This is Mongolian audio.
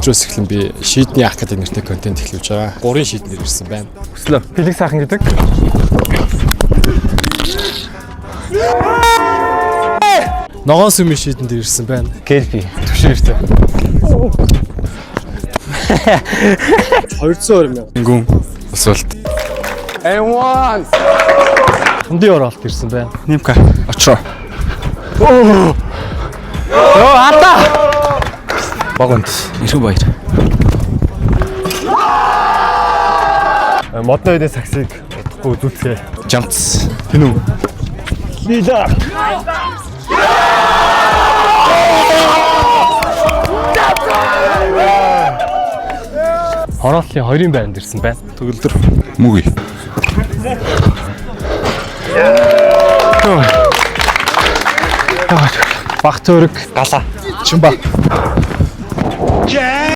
өдрөөс эхлэн би шийдний академи нэртэй контент эхлүүлж байгаа. 3 шийднэр ирсэн байна. Өслөө. Феликс хахан гэдэг. Ногоон сүмийн шийдэнд ирсэн байна. Гэлби. Төвшөртэй. 220,000 гүн асуулт. Everyone. Хонди оролт ирсэн байна. Нимка. Очроо. Ата. Багонт. Ирхэн баяр. Модны үеийн саксыг удахгүй үзүүлцгээе. Жамц. Тэнүү. Лида. Хорооллын 2-ын байранд ирсэн байна. Төгөлдөр. Мүгий. Баг зөрөг галаа. Чимба.